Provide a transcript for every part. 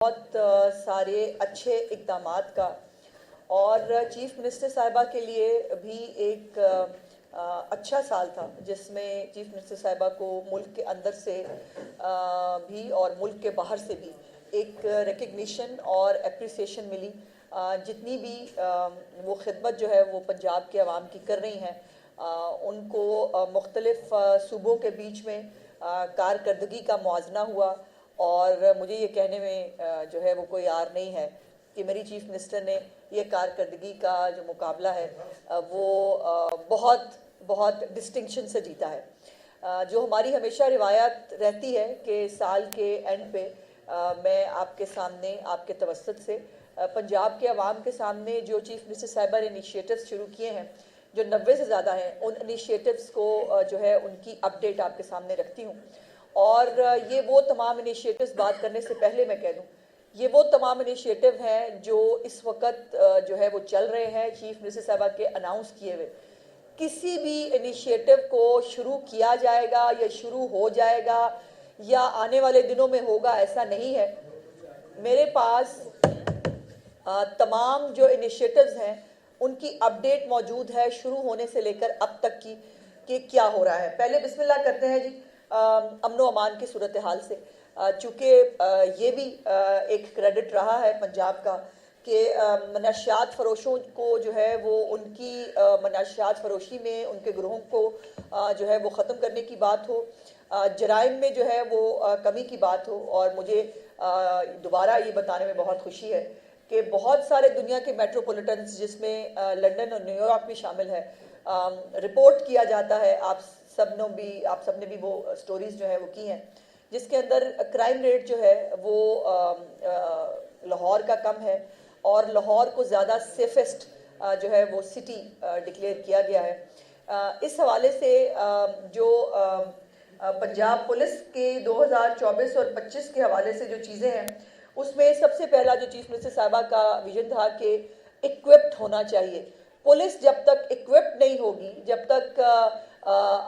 بہت سارے اچھے اقدامات کا اور چیف منسٹر صاحبہ کے لیے بھی ایک اچھا سال تھا جس میں چیف منسٹر صاحبہ کو ملک کے اندر سے بھی اور ملک کے باہر سے بھی ایک ریکگنیشن اور اپریسیشن ملی. جتنی بھی وہ خدمت جو ہے وہ پنجاب کے عوام کی کر رہی ہیں ان کو مختلف صوبوں کے بیچ میں کارکردگی کا موازنہ ہوا. اور مجھے یہ کہنے میں جو ہے وہ کوئی عار نہیں ہے کہ میری چیف منسٹر نے یہ کارکردگی کا جو مقابلہ ہے وہ بہت بہت ڈسٹنکشن سے جیتا ہے. جو ہماری ہمیشہ روایت رہتی ہے کہ سال کے اینڈ پہ میں آپ کے سامنے آپ کے توسط سے پنجاب کے عوام کے سامنے جو چیف منسٹر صاحبہ نے انیشیٹوز شروع کیے ہیں جو 90 سے زیادہ ہیں ان انیشیٹوز کو جو ہے ان کی اپڈیٹ آپ کے سامنے رکھتی ہوں. اور یہ وہ تمام انیشیٹوز بات کرنے سے پہلے میں کہہ دوں یہ وہ تمام انیشیٹو ہیں جو اس وقت جو ہے وہ چل رہے ہیں چیف منسٹر صاحبہ کے اناؤنس کیے ہوئے. کسی بھی انیشیٹو کو شروع کیا جائے گا یا شروع ہو جائے گا یا آنے والے دنوں میں ہوگا ایسا نہیں ہے. میرے پاس تمام جو انیشیٹوز ہیں ان کی اپڈیٹ موجود ہے شروع ہونے سے لے کر اب تک کی کہ کیا ہو رہا ہے. پہلے بسم اللہ کرتے ہیں جی امن و امان کی صورتحال سے, چونکہ یہ بھی ایک کریڈٹ رہا ہے پنجاب کا کہ منشیات فروشوں کو جو ہے وہ ان کی منشیات فروشی میں ان کے گروہوں کو جو ہے وہ ختم کرنے کی بات ہو, جرائم میں جو ہے وہ کمی کی بات ہو. اور مجھے دوبارہ یہ بتانے میں بہت خوشی ہے کہ بہت سارے دنیا کے میٹروپولیٹنز جس میں لنڈن اور نیو یارک بھی شامل ہے رپورٹ کیا جاتا ہے. آپ سب نے بھی وہ سٹوریز جو ہے وہ کی ہیں جس کے اندر کرائم ریٹ جو ہے وہ لاہور کا کم ہے اور لاہور کو زیادہ سیفسٹ جو ہے وہ سٹی ڈکلیئر کیا گیا ہے. اس حوالے سے جو پنجاب پولیس کے 2024 اور 25 کے حوالے سے جو چیزیں ہیں اس میں سب سے پہلا جو چیف منسٹر صاحبہ کا ویژن تھا کہ اکوپڈ ہونا چاہیے. پولیس جب تک اکوپڈ نہیں ہوگی, جب تک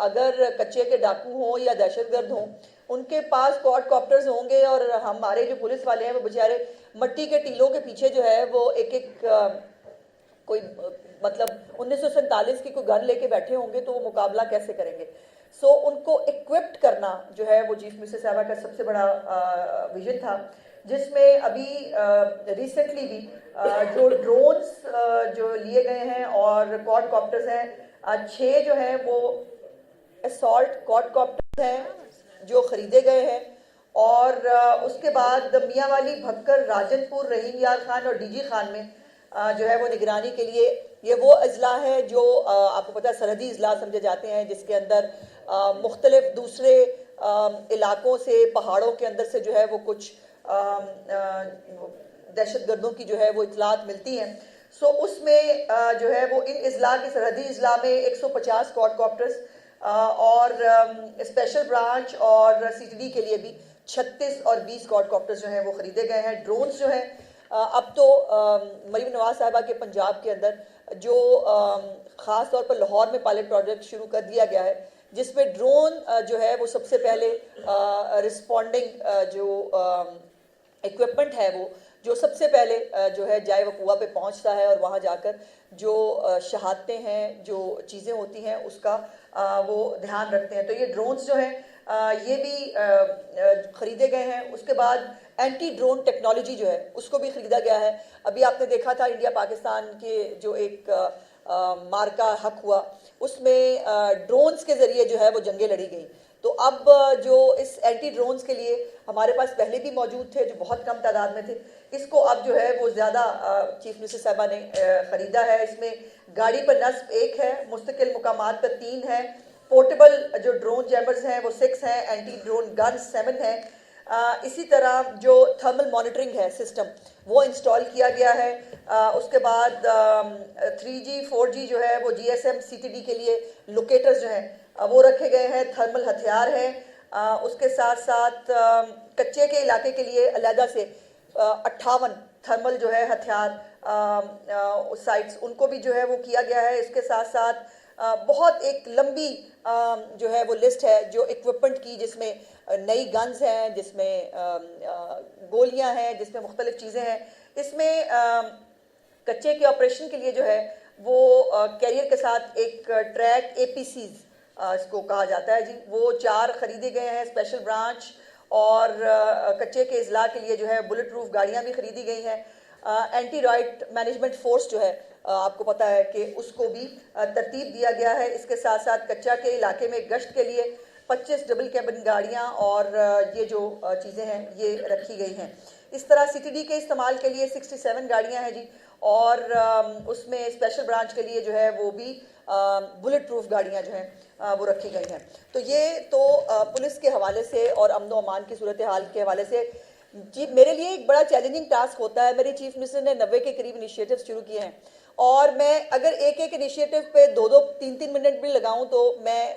اگر کچے کے ڈاکو ہوں یا دہشت گرد ہوں ان کے پاس کوڈ کاپٹرز ہوں گے اور ہمارے جو پولیس والے ہیں وہ بیچارے مٹی کے ٹیلوں کے پیچھے جو ہے وہ ایک کوئی مطلب 1947 کی کوئی گن لے کے بیٹھے ہوں گے تو وہ مقابلہ کیسے کریں گے. سو ان کو اکوپڈ کرنا جو ہے وہ چیف منسٹر صاحبہ کا سب سے بڑا ویژن تھا, جس میں ابھی ریسنٹلی بھی جو ڈرونز جو لیے گئے ہیں اور کوڈ کاپٹرز ہیں 6 جو ہیں وہ اسالٹ کوڈ کاپٹرز ہیں جو خریدے گئے ہیں. اور اس کے بعد میاں والی بھکر راجن پور رحیم یار خان اور ڈی جی خان میں جو ہے وہ نگرانی کے لیے یہ وہ اضلاع ہے جو آپ کو پتہ ہے سرحدی اضلاع سمجھے جاتے ہیں جس کے اندر مختلف دوسرے علاقوں سے پہاڑوں کے اندر سے جو ہے وہ کچھ دہشت گردوں کی جو ہے وہ اطلاعات ملتی ہیں. سو اس میں جو ہے وہ ان اضلاع کے سرحدی اضلاع میں 150 کوڈ کاپٹرز اور اسپیشل برانچ اور سی ٹی ڈی کے لیے بھی 36 اور 20 کوڈ کاپٹرز جو ہیں وہ خریدے گئے ہیں. ڈرونز جو ہیں اب تو مریم نواز صاحبہ کے پنجاب کے اندر جو خاص طور پر لاہور میں پائلٹ پروجیکٹ شروع کر دیا گیا ہے جس میں ڈرون جو ہے وہ سب سے پہلے رسپونڈنگ جو ایکوپمنٹ ہے وہ جو سب سے پہلے جو ہے جائے وہ کنواں پہ پہنچتا ہے اور وہاں جا کر جو شہادتیں ہیں جو چیزیں ہوتی ہیں اس کا وہ دھیان رکھتے ہیں. تو یہ ڈرونز جو ہیں یہ بھی خریدے گئے ہیں. اس کے بعد اینٹی ڈرون ٹیکنالوجی جو ہے اس کو بھی خریدا گیا ہے. ابھی آپ نے دیکھا تھا انڈیا پاکستان کے جو ایک مارکا حق ہوا اس میں ڈرونز کے ذریعے جو ہے وہ جنگیں لڑی گئیں. تو اب جو اس اینٹی ڈرونز کے لیے ہمارے پاس پہلے بھی موجود تھے جو بہت کم تعداد میں تھے, اس کو اب جو ہے وہ زیادہ چیف منسٹر صاحبہ نے خریدا ہے. اس میں گاڑی پر نصب 1 ہے, مستقل مقامات پر 3 ہے, پورٹیبل جو ڈرون جیمرز ہیں وہ 6 ہیں, اینٹی ڈرون گنز 7 ہیں. اسی طرح جو تھرمل مانیٹرنگ ہے سسٹم وہ انسٹال کیا گیا ہے. اس کے بعد 3G 4G جو ہے وہ GSM CTD کے لیے لوکیٹرز جو ہیں وہ رکھے گئے ہیں. تھرمل ہتھیار ہیں. اس کے ساتھ ساتھ کچے کے علاقے کے لیے علیحدہ سے 58 تھرمل جو ہے ہتھیار سائٹس ان کو بھی جو ہے وہ کیا گیا ہے. اس کے ساتھ ساتھ بہت ایک لمبی جو ہے وہ لسٹ ہے جو اکوپمنٹ کی جس میں نئی گنز ہیں، جس میں گولیاں ہیں، جس میں مختلف چیزیں ہیں. اس میں کچے کے آپریشن کے لیے جو ہے وہ کیریئر کے ساتھ ایک ٹریک APCs اس کو کہا جاتا ہے جی، وہ 4 خریدے گئے ہیں. اسپیشل برانچ اور کچے کے اضلاع کے لیے جو ہے بلٹ پروف گاڑیاں بھی خریدی گئی ہیں. اینٹی رائٹ مینجمنٹ فورس جو ہے آپ کو پتہ ہے کہ اس کو بھی ترتیب دیا گیا ہے. اس کے ساتھ ساتھ کچا کے علاقے میں گشت کے لیے 25 ڈبل کیبن گاڑیاں اور یہ جو چیزیں ہیں یہ رکھی گئی ہیں. اس طرح CTD کے استعمال کے لیے 67 گاڑیاں ہیں جی، اور اس میں اسپیشل برانچ کے لیے جو ہے وہ بھی بلٹ پروف گاڑیاں جو ہیں وہ رکھی گئی ہیں. تو یہ تو پولیس کے حوالے سے اور امن و امان کی صورتحال کے حوالے سے جی میرے لیے ایک بڑا چیلنجنگ ٹاسک ہوتا ہے. میری چیف منسٹر نے 90 کے قریب انیشیٹو شروع کیے ہیں، اور میں اگر ایک انیشیٹو پہ 2-3 منٹ بھی لگاؤں تو میں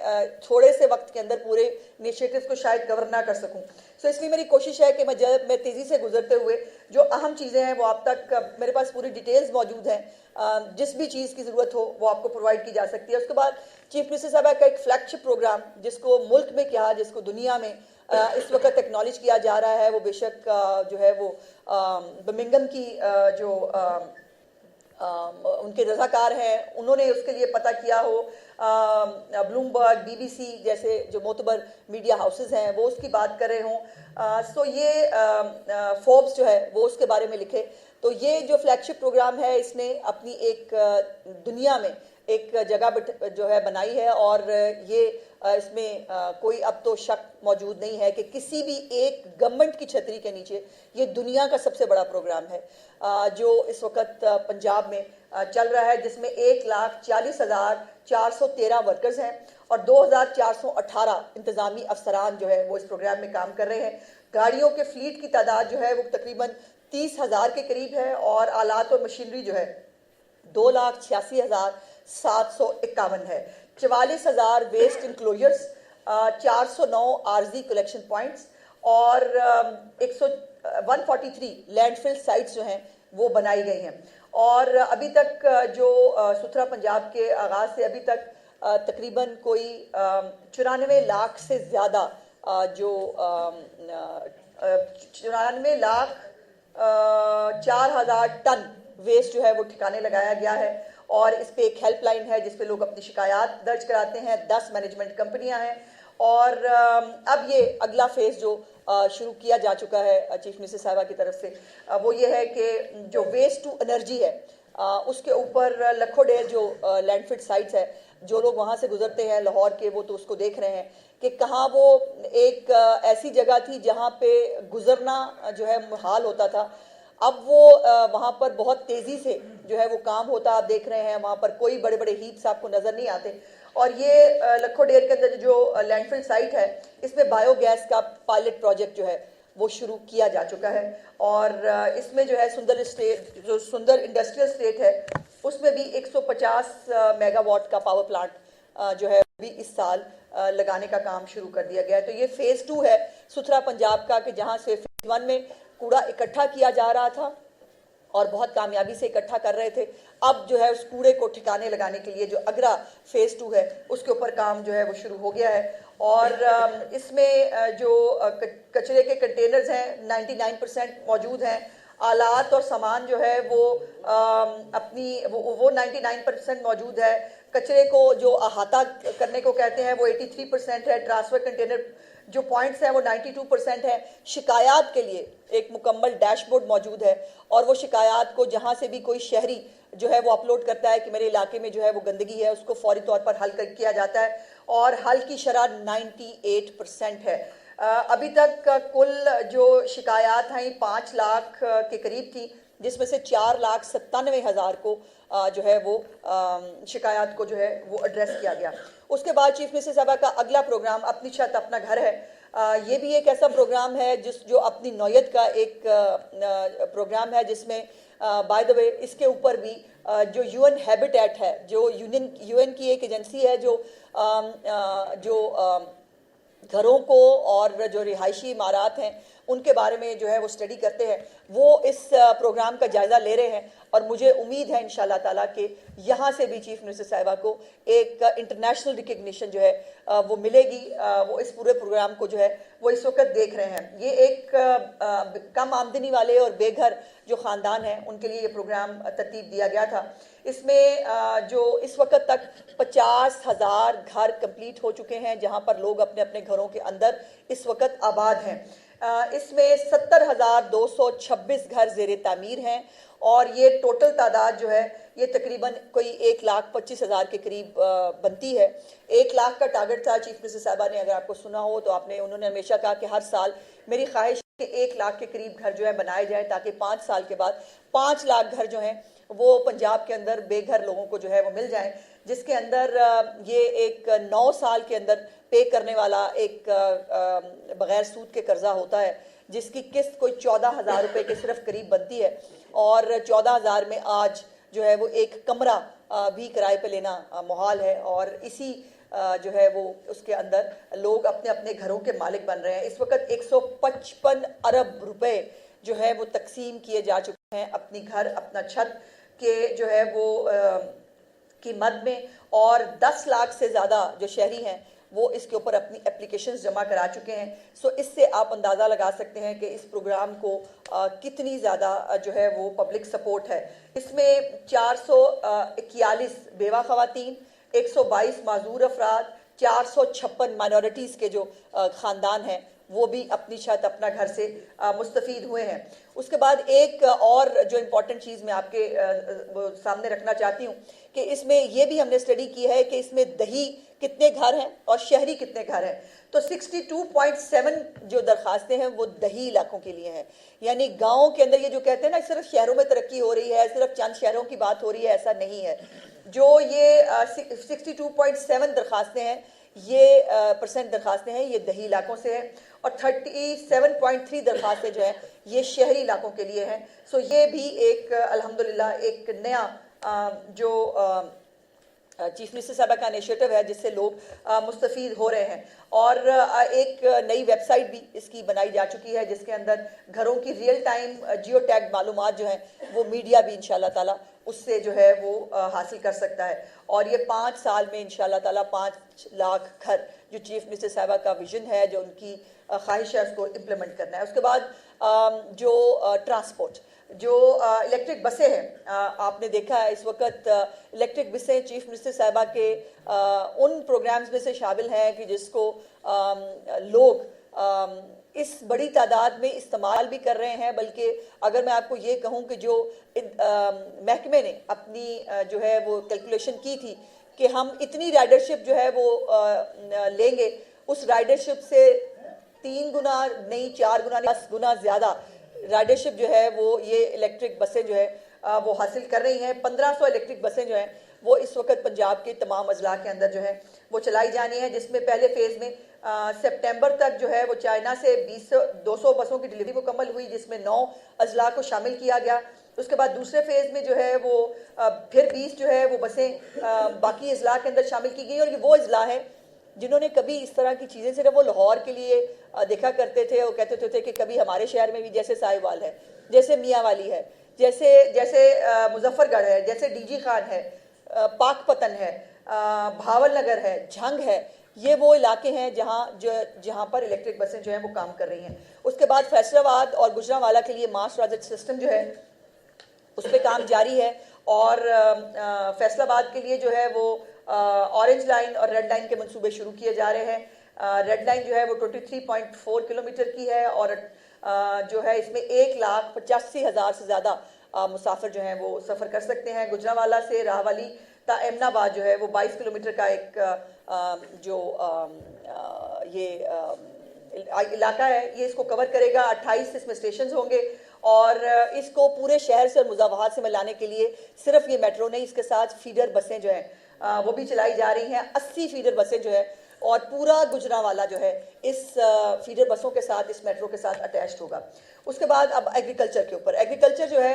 تھوڑے سے وقت کے اندر پورے انیشیٹوز کو شاید کور نہ کر سکوں. سو اس لیے میری کوشش ہے کہ میں تیزی سے گزرتے ہوئے جو اہم چیزیں ہیں وہ آپ تک، میرے پاس پوری ڈیٹیلز موجود ہیں، جس بھی چیز کی ضرورت ہو وہ آپ کو پرووائڈ کی جا سکتی ہے. اس کے بعد چیف منسٹر صاحبہ کا ایک فلیگ شپ پروگرام جس کو ملک میں کیا، جس کو دنیا میں اس وقت ایکنالج کیا جا رہا ہے، وہ بے شک جو ہے وہ برمنگھم کی جو ان کے رضاکار ہیں انہوں نے اس کے لیے پتہ کیا ہو. بلومبرگ، BBC جیسے جو معتبر میڈیا ہاؤسز ہیں وہ اس کی بات کر رہے ہوں. سو یہ فوربس جو ہے وہ اس کے بارے میں لکھے. تو یہ جو فلیگ شپ پروگرام ہے اس نے اپنی ایک دنیا میں ایک جگہ جو ہے بنائی ہے، اور یہ اس میں کوئی اب تو شک موجود نہیں ہے کہ کسی بھی ایک گورنمنٹ کی چھتری کے نیچے یہ دنیا کا سب سے بڑا پروگرام ہے جو اس وقت پنجاب میں چل رہا ہے، جس میں 1,40,413 ورکرز ہیں اور 2,418 انتظامی افسران جو ہے وہ اس پروگرام میں کام کر رہے ہیں. گاڑیوں کے فلیٹ کی تعداد جو ہے وہ تقریباً 30,000 کے قریب ہے، اور آلات اور مشینری جو ہے 2,86,751 ہے. 44,000 ویسٹ انکلوجرز، 409 عارضی کلیکشن پوائنٹس اور 143 لینڈ فل سائٹس جو ہیں وہ بنائی گئی ہیں. اور ابھی تک جو ستھرا پنجاب کے آغاز سے ابھی تک تقریباً کوئی 94 لاکھ سے زیادہ جو 94 لاکھ 4,000 ٹن ویسٹ جو ہے وہ ٹھکانے لگایا گیا ہے. اور اس پہ ایک ہیلپ لائن ہے جس پہ لوگ اپنی شکایات درج کراتے ہیں. 10 مینجمنٹ کمپنیاں ہیں، اور اب یہ اگلا فیز جو شروع کیا جا چکا ہے چیف منسٹر صاحبہ کی طرف سے وہ یہ ہے کہ جو ویسٹ ٹو انرجی ہے اس کے اوپر لکھو ڈیر جو لینڈ فٹ سائٹس ہے، جو لوگ وہاں سے گزرتے ہیں لاہور کے وہ تو اس کو دیکھ رہے ہیں کہ کہاں وہ ایک ایسی جگہ تھی جہاں پہ گزرنا جو ہے محال ہوتا تھا. اب وہ وہاں پر بہت تیزی سے جو ہے وہ کام ہوتا آپ دیکھ رہے ہیں. وہاں پر کوئی بڑے بڑے ہیپس آپ کو نظر نہیں آتے. اور یہ لکھو ڈیر کے اندر جو لینڈ فل سائٹ ہے اس میں بایو گیس کا پائلٹ پروجیکٹ جو ہے وہ شروع کیا جا چکا ہے. اور اس میں جو ہے سندر انڈسٹریل اسٹیٹ ہے اس میں بھی 150 میگا واٹ کا پاور پلانٹ جو ہے بھی اس سال لگانے کا کام شروع کر دیا گیا ہے. تو یہ فیز 2 ہے ستھرا پنجاب کا، کہ جہاں سے فیز 1 میں کوڑا اکٹھا کیا جا رہا تھا اور بہت کامیابی سے اکٹھا کر رہے تھے، اب جو ہے اس کوڑے کو ٹھکانے لگانے کے لیے جو اگلا فیز 2 ہے اس کے اوپر کام جو ہے وہ شروع ہو گیا ہے. اور اس میں جو کچرے کے کنٹینرز ہیں 99% موجود ہیں. آلات اور سامان جو ہے وہ اپنی وہ 99% موجود ہے. کچرے کو جو احاطہ کرنے کو کہتے ہیں وہ 83% ہے. ٹرانسفر کنٹینر جو پوائنٹس ہیں وہ 92% ہیں. شکایات کے لیے ایک مکمل ڈیش بورڈ موجود ہے، اور وہ شکایات کو جہاں سے بھی کوئی شہری جو ہے وہ اپلوڈ کرتا ہے کہ میرے علاقے میں جو ہے وہ گندگی ہے، اس کو فوری طور پر حل کیا جاتا ہے، اور حل کی شرح 98% ہے. ابھی تک کل جو شکایات ہیں 5 لاکھ کے قریب تھی، جس میں سے 4,97,000 کو جو ہے وہ شکایات کو جو ہے وہ ایڈریس کیا گیا. اس کے بعد چیف منسٹر صاحبہ کا اگلا پروگرام اپنی چھت اپنا گھر ہے. یہ بھی ایک ایسا پروگرام ہے جو اپنی نوعیت کا ایک پروگرام ہے، جس میں بائی دا وے اس کے اوپر بھی جو UN ہیبیٹیٹ ہے، جو UN کی ایک ایجنسی ہے جو گھروں کو اور جو رہائشی عمارات ہیں ان کے بارے میں جو ہے وہ اسٹڈی کرتے ہیں، وہ اس پروگرام کا جائزہ لے رہے ہیں. اور مجھے امید ہے انشاءاللہ تعالیٰ کہ یہاں سے بھی چیف منسٹر صاحبہ کو ایک انٹرنیشنل ریکگنیشن جو ہے وہ ملے گی. وہ اس پورے پروگرام کو جو ہے وہ اس وقت دیکھ رہے ہیں. یہ ایک کم آمدنی والے اور بے گھر جو خاندان ہیں ان کے لیے یہ پروگرام ترتیب دیا گیا تھا. اس میں جو اس وقت تک 50,000 گھر کمپلیٹ ہو چکے ہیں جہاں پر لوگ اپنے اپنے گھروں کے اندر اس وقت آباد ہیں. اس میں 70,226 گھر زیر تعمیر ہیں اور یہ ٹوٹل تعداد جو ہے یہ تقریباً کوئی 1,25,000 کے قریب بنتی ہے. 1 لاکھ کا ٹارگٹ تھا چیف منسٹر صاحبہ نے, اگر آپ کو سنا ہو تو انہوں نے ہمیشہ کہا کہ ہر سال میری خواہش ہے کہ 1 لاکھ کے قریب گھر جو ہے بنائے جائیں تاکہ 5 سال کے بعد 5 لاکھ گھر جو ہیں وہ پنجاب کے اندر بے گھر لوگوں کو جو ہے وہ مل جائیں, جس کے اندر یہ ایک 9 سال کے اندر پے کرنے والا ایک بغیر سود کے قرضہ ہوتا ہے جس کی قسط کوئی 14,000 روپے کے صرف قریب بنتی ہے, اور 14,000 میں آج جو ہے وہ ایک کمرہ بھی کرائے پہ لینا محال ہے, اور اسی جو ہے وہ اس کے اندر لوگ اپنے اپنے گھروں کے مالک بن رہے ہیں. اس وقت 155 ارب روپے جو ہے وہ تقسیم کیے جا چکے ہیں اپنی گھر اپنا چھت کے جو ہے وہ کی مد میں, اور 10 لاکھ سے زیادہ جو شہری ہیں وہ اس کے اوپر اپنی اپلیکیشنز جمع کرا چکے ہیں. سو اس سے آپ اندازہ لگا سکتے ہیں کہ اس پروگرام کو کتنی زیادہ جو ہے وہ پبلک سپورٹ ہے. اس میں 441 بیوہ خواتین, 122 معذور افراد, 456 مائنورٹیز کے جو خاندان ہیں وہ بھی اپنی چھت اپنا گھر سے مستفید ہوئے ہیں. اس کے بعد ایک اور جو امپورٹنٹ چیز میں آپ کے سامنے رکھنا چاہتی ہوں کہ اس میں یہ بھی ہم نے اسٹڈی کی ہے کہ اس میں دیہی کتنے گھر ہیں اور شہری کتنے گھر ہیں. تو 62.7 جو درخواستیں ہیں وہ دیہی علاقوں کے لیے ہیں, یعنی گاؤں کے اندر. یہ جو کہتے ہیں نا صرف شہروں میں ترقی ہو رہی ہے, صرف چند شہروں کی بات ہو رہی ہے, ایسا نہیں ہے. جو یہ 62.7 درخواستیں ہیں یہ پرسنٹ درخواستیں ہیں یہ دیہی علاقوں سے ہیں, اور 37.3 درخواستیں جو ہیں یہ شہری علاقوں کے لیے ہیں. سو یہ بھی ایک الحمدللہ ایک نیا جو چیف منسٹر صاحبہ کا انیشیٹو ہے جس سے لوگ مستفید ہو رہے ہیں. اور ایک نئی ویب سائٹ بھی اس کی بنائی جا چکی ہے جس کے اندر گھروں کی ریئل ٹائم جیو ٹیگ معلومات جو ہیں وہ میڈیا بھی انشاءاللہ تعالیٰ اس سے جو ہے وہ حاصل کر سکتا ہے. اور یہ 5 سال میں انشاءاللہ تعالیٰ 5 لاکھ گھر جو چیف منسٹر صاحبہ کا ویژن ہے, جو ان کی خواہش ہے, اس کو امپلیمنٹ کرنا ہے. اس کے بعد جو ٹرانسپورٹ, جو الیکٹرک بسیں ہیں, آپ نے دیکھا ہے اس وقت الیکٹرک بسیں چیف منسٹر صاحبہ کے ان پروگرامز میں سے شامل ہیں کہ جس کو لوگ اس بڑی تعداد میں استعمال بھی کر رہے ہیں. بلکہ اگر میں آپ کو یہ کہوں کہ جو محکمے نے اپنی جو ہے وہ کیلکولیشن کی تھی کہ ہم اتنی رائڈرشپ جو ہے وہ لیں گے, اس رائڈرشپ سے 3 گنا نہیں 4 گنا 10 گنا زیادہ رائڈرشپ جو ہے وہ یہ الیکٹرک بسیں جو ہے وہ حاصل کر رہی ہیں. 1500 الیکٹرک بسیں جو ہیں وہ اس وقت پنجاب کے تمام اضلاع کے اندر جو ہے وہ چلائی جانی ہے, جس میں پہلے فیز میں سپٹمبر تک جو ہے وہ چائنا سے 200 بسوں کی ڈلیوری مکمل ہوئی جس میں 9 اضلاع کو شامل کیا گیا. اس کے بعد دوسرے فیز میں جو ہے وہ پھر 20 جو ہے وہ بسیں باقی اضلاع کے اندر شامل کی گئی, اور یہ وہ اضلاع ہیں جنہوں نے کبھی اس طرح کی چیزیں صرف وہ لاہور کے لیے دیکھا کرتے تھے. وہ کہتے تھے کہ کبھی ہمارے شہر میں بھی جیسے ساہیوال ہے, جیسے میاں والی ہے, جیسے مظفر گڑھ ہے, جیسے ڈی جی خان ہے, پاک پتن ہے, بھاول نگر ہے, جھنگ ہے, یہ وہ علاقے ہیں جہاں پر الیکٹرک بسیں جو ہیں وہ کام کر رہی ہیں. اس کے بعد فیصل آباد اور گجرانوالہ کے لیے ماس ٹرانزٹ سسٹم جو ہے اس پہ کام جاری ہے, اور فیصل آباد کے لیے جو ہے وہ اورنج لائن اور ریڈ لائن کے منصوبے شروع کیے جا رہے ہیں. ریڈ لائن جو ہے وہ 23.4 کلومیٹر کی ہے, اور جو ہے اس میں 1,85,000 سے زیادہ مسافر جو ہیں وہ سفر کر سکتے ہیں. گجرانوالہ سے راہوالی تا امن آباد جو ہے وہ 22 کلومیٹر کا ایک جو یہ علاقہ ہے یہ اس کو کور کرے گا. 28 اس میں اسٹیشنز ہوں گے, اور اس کو پورے شہر سے اور مضافات سے ملانے کے لیے صرف یہ میٹرو نہیں, اس کے ساتھ فیڈر بسیں جو ہیں وہ بھی چلائی جا رہی ہیں. 80 فیڈر بسیں جو ہے, اور پورا گجرانوالہ جو ہے اس فیڈر بسوں کے ساتھ اس میٹرو کے ساتھ اٹیچڈ ہوگا. اس کے بعد اب ایگریکلچر کے اوپر, ایگریکلچر جو ہے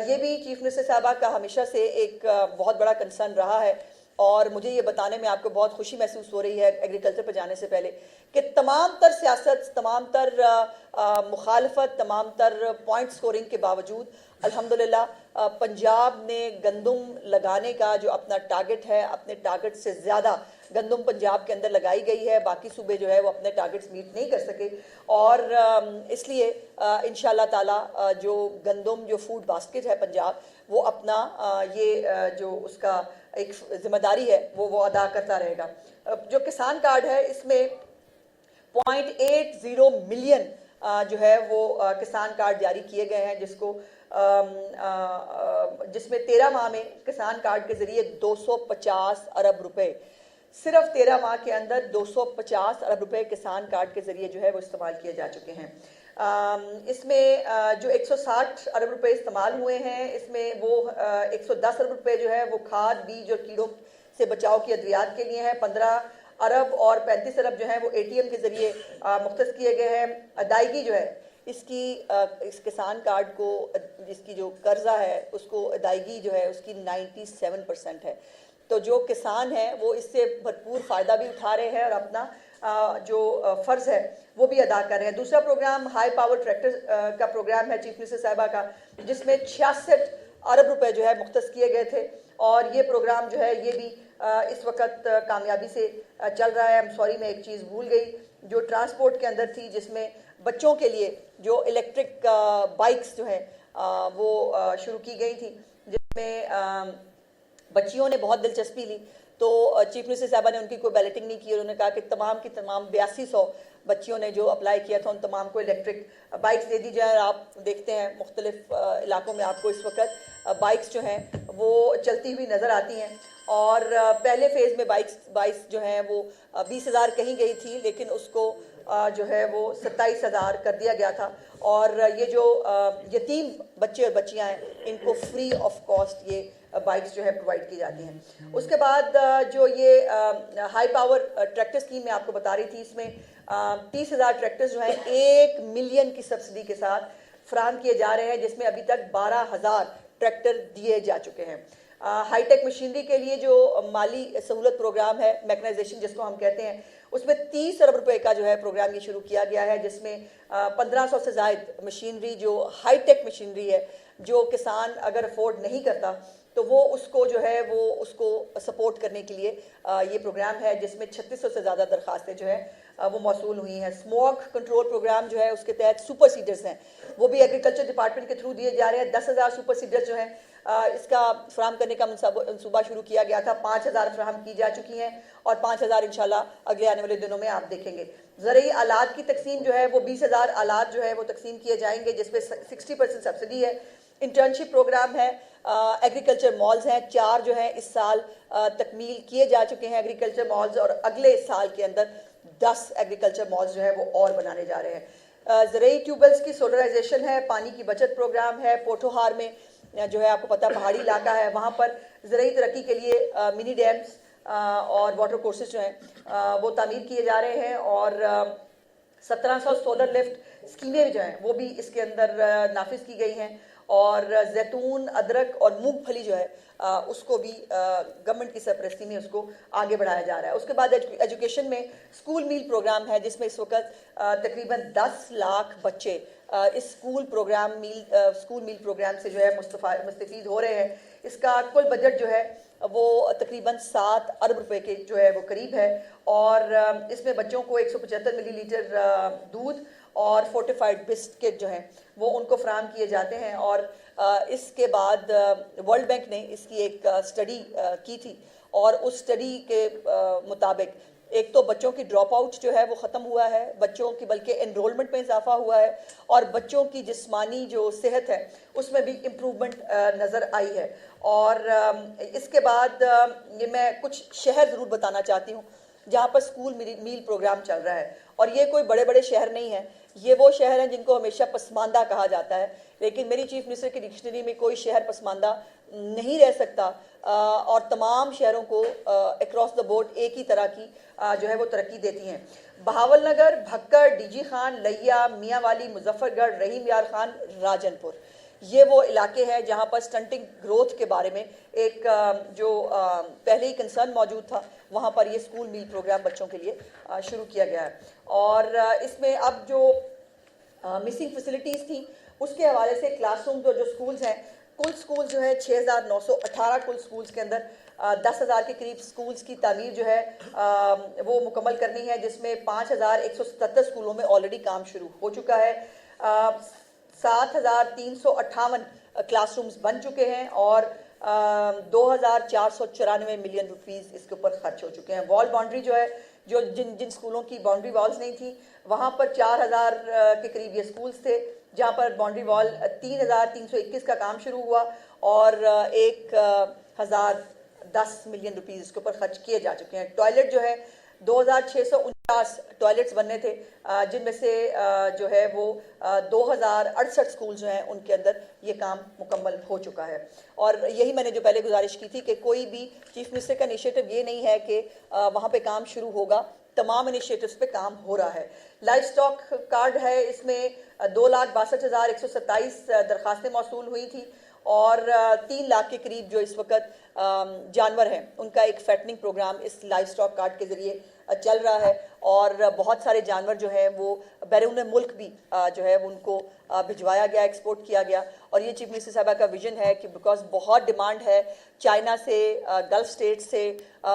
یہ بھی چیف منسٹر صاحبہ کا ہمیشہ سے ایک بہت بڑا کنسرن رہا ہے, اور مجھے یہ بتانے میں آپ کو بہت خوشی محسوس ہو رہی ہے ایگریکلچر پہ جانے سے پہلے کہ تمام تر سیاست، تمام تر مخالفت، تمام تر پوائنٹ سکورنگ کے باوجود الحمدللہ پنجاب نے گندم لگانے کا جو اپنا ٹارگٹ ہے، اپنے ٹارگٹ سے زیادہ گندم پنجاب کے اندر لگائی گئی ہے. باقی صوبے جو ہے وہ اپنے ٹارگٹس میٹ نہیں کر سکے، اور اس لیے انشاءاللہ تعالی جو گندم جو فوڈ باسکٹ ہے پنجاب، وہ اپنا یہ جو اس کا ایک ذمہ داری ہے وہ ادا کرتا رہے گا. جو کسان کارڈ ہے اس میں 0.80 ملین جو ہے وہ کسان کارڈ جاری کیے گئے ہیں، جس میں 13 ماہ میں کسان کارڈ کے ذریعے 250 ارب روپے، صرف 13 ماہ کے اندر 250 ارب روپے کسان کارڈ کے ذریعے جو ہے وہ استعمال کیے جا چکے ہیں. اس میں جو 160 ارب روپے استعمال ہوئے ہیں، اس میں وہ 110 ارب روپے جو ہے وہ کھاد، بیج اور کیڑوں سے بچاؤ کی ادویات کے لیے ہیں. 15 ارب اور 35 ارب جو ہیں وہ اے ٹی ایم کے ذریعے مختص کیے گئے ہیں. ادائیگی جو ہے اس کسان کارڈ کو، اس کی جو قرضہ ہے اس کو ادائیگی جو ہے اس کی 97% ہے. تو جو کسان ہیں وہ اس سے بھرپور فائدہ بھی اٹھا رہے ہیں اور اپنا جو فرض ہے وہ بھی ادا کر رہے ہیں. دوسرا پروگرام ہائی پاور ٹریکٹر کا پروگرام ہے چیف منسٹر صاحبہ کا، جس میں 66 ارب روپے جو ہے مختص کیے گئے تھے، اور یہ پروگرام جو ہے یہ بھی اس وقت کامیابی سے چل رہا ہے. سوری میں ایک چیز بھول گئی جو ٹرانسپورٹ کے اندر تھی، جس میں بچوں کے لیے جو الیکٹرک بائکس جو ہیں وہ شروع کی گئی تھی، جس میں بچیوں نے بہت دلچسپی لی. تو چیف منسٹر صاحبہ نے ان کی کوئی بیلٹنگ نہیں کی، انہوں نے کہا کہ تمام کی تمام 8200 بچیوں نے جو اپلائی کیا تھا ان تمام کو الیکٹرک بائکس دے دی جائے. اور آپ دیکھتے ہیں مختلف علاقوں میں آپ کو اس وقت بائکس جو ہیں وہ چلتی ہوئی نظر آتی ہیں. اور پہلے فیز میں بائکس جو ہیں وہ 20,000 کہیں گئی تھی، لیکن اس کو جو ہے وہ 27,000 کر دیا گیا تھا. اور یہ جو یتیم بچے اور بچیاں ہیں ان کو فری آف کاسٹ یہ بائکس جو ہے پرووائڈ کی جاتی ہیں. اس کے بعد جو یہ ہائی پاور ٹریکٹر اسکیم میں آپ کو بتا رہی تھی، اس میں 30,000 ٹریکٹرز جو ہیں 1 ملین کی سبسڈی کے ساتھ فراہم کیے جا رہے ہیں، جس میں ابھی تک 12,000 ٹریکٹر دیے جا چکے ہیں. ہائی ٹیک مشینری کے لیے جو مالی سہولت پروگرام ہے، میکنائزیشن جس کو ہم کہتے ہیں، اس میں 30 ارب روپے کا جو ہے پروگرام یہ شروع کیا گیا ہے، جس میں 1500 سے زائد مشینری جو ہائی ٹیک مشینری ہے، جو کسان اگر افورڈ نہیں کرتا تو وہ اس کو جو ہے وہ اس کو سپورٹ کرنے کے لیے یہ پروگرام ہے، جس میں 3600 سے زیادہ درخواستیں جو ہیں وہ موصول ہوئی ہیں. اسموک کنٹرول پروگرام جو ہے اس کے تحت سپر سیڈرز ہیں، وہ بھی ایگریکلچر ڈپارٹمنٹ کے تھرو دیے جا رہے ہیں. 10,000 سپر سیڈرز جو ہیں اس کا فراہم کرنے کا منصوبہ شروع کیا گیا تھا. 5,000 فراہم کی جا چکی ہیں اور 5,000 انشاءاللہ اگلے آنے والے دنوں میں آپ دیکھیں گے. زرعی آلات کی تقسیم جو ہے وہ 20,000 آلات جو ہے وہ تقسیم کیے جائیں گے، جس پہ 60% سبسڈی ہے. انٹرنشپ پروگرام ہے. ایگریکلچر مالز ہیں 4 جو ہیں اس سال تکمیل کیے جا چکے ہیں ایگریکلچر مالز، اور اگلے سال کے اندر 10 ایگریکلچر مالز جو ہے وہ اور بنانے جا رہے ہیں. زرعی ٹیوبلز کی سولرائزیشن ہے. پانی کی بچت پروگرام ہے. پوٹھوہار میں جو ہے آپ کو پتہ پہاڑی علاقہ ہے، وہاں پر زرعی ترقی کے لیے منی ڈیمز اور واٹر کورسز جو ہیں وہ تعمیر کیے جا رہے ہیں. اور 1700 سولر لفٹ اسکیمیں جو ہیں وہ بھی اس کے اندر نافذ کی گئی ہیں. اور زیتون، ادرک اور مونگ پھلی جو ہے اس کو بھی گورنمنٹ کی سرپرستی میں اس کو آگے بڑھایا جا رہا ہے. اس کے بعد ایجوکیشن میں اسکول میل پروگرام ہے، جس میں اس وقت تقریباً 10 لاکھ بچے اس اسکول میل پروگرام سے جو ہے مستفید ہو رہے ہیں. اس کا کل بجٹ جو ہے وہ تقریباً 7 ارب روپے کے جو ہے وہ قریب ہے. اور اس میں بچوں کو 175 ملی لیٹر دودھ اور فورٹیفائڈ بسکٹ جو ہیں وہ ان کو فراہم کیے جاتے ہیں. اور اس کے بعد ورلڈ بینک نے اس کی ایک اسٹڈی کی تھی، اور اس اسٹڈی کے مطابق ایک تو بچوں کی ڈراپ آؤٹ جو ہے وہ ختم ہوا ہے، بچوں کی بلکہ انرولمنٹ میں اضافہ ہوا ہے، اور بچوں کی جسمانی جو صحت ہے اس میں بھی امپروومنٹ نظر آئی ہے. اور اس کے بعد یہ میں کچھ شہر ضرور بتانا چاہتی ہوں جہاں پر اسکول میل پروگرام چل رہا ہے. اور یہ کوئی بڑے بڑے شہر نہیں ہیں، یہ وہ شہر ہیں جن کو ہمیشہ پسماندہ کہا جاتا ہے، لیکن میری چیف منسٹر کی ڈکشنری میں کوئی شہر پسماندہ نہیں رہ سکتا. اور تمام شہروں کو اکراس دا بورڈ ایک ہی طرح کی جو ہے وہ ترقی دیتی ہیں. بہاول نگر، بھکر، ڈی جی خان، لیا، میاں والی، مظفر گڑھ، رحیم یار خان، راجن پور، یہ وہ علاقے ہیں جہاں پر سٹنٹنگ گروتھ کے بارے میں ایک جو پہلے ہی کنسرن موجود تھا، وہاں پر یہ اسکول میل پروگرام بچوں کے لیے شروع کیا گیا ہے. اور اس میں اب جو مسنگ فیسلٹیز تھیں اس کے حوالے سے کلاس رومز اور جو سکولز ہیں، کل سکول جو ہے 6,918 کل سکولز کے اندر 10,000 کے قریب سکولز کی تعمیر جو ہے وہ مکمل کرنی ہے، جس میں 5,177 سکولوں میں آلریڈی کام شروع ہو چکا ہے. 7,358 کلاس رومز بن چکے ہیں اور 2,494 ملین روپیز اس کے اوپر خرچ ہو چکے ہیں. وال باؤنڈری جو ہے، جو جن سکولوں کی باؤنڈری والز نہیں تھی، وہاں پر 4,000 کے قریب یہ سکولز تھے جہاں پر باؤنڈری وال 3,321 کا کام شروع ہوا اور 1,010 ملین روپیز اس کے اوپر خرچ کیے جا چکے ہیں. ٹوائلٹ جو ہے 2,649 ٹوائلٹس بننے تھے، جن میں سے جو ہے وہ 2,068 سکول جو ہیں ان کے اندر یہ کام مکمل ہو چکا ہے. اور یہی میں نے جو پہلے گزارش کی تھی کہ کوئی بھی چیف منسٹر کا انیشیٹو یہ نہیں ہے کہ وہاں پہ کام شروع ہوگا، تمام انیشیٹوز پہ کام ہو رہا ہے. لائف سٹاک کارڈ ہے، اس میں 2,62,127 درخواستیں موصول ہوئی تھیں اور 3 لاکھ کے قریب جو اس وقت جانور ہیں ان کا ایک فیٹننگ پروگرام اس لائف سٹاک کارڈ کے ذریعے چل رہا ہے. اور بہت سارے جانور جو ہیں وہ بیرون ملک بھی جو ہے ان کو بھجوایا گیا، ایکسپورٹ کیا گیا. اور یہ چیف منسٹر صاحبہ کا ویژن ہے کہ بیکاز بہت ڈیمانڈ ہے چائنا سے، گلف سٹیٹ سے،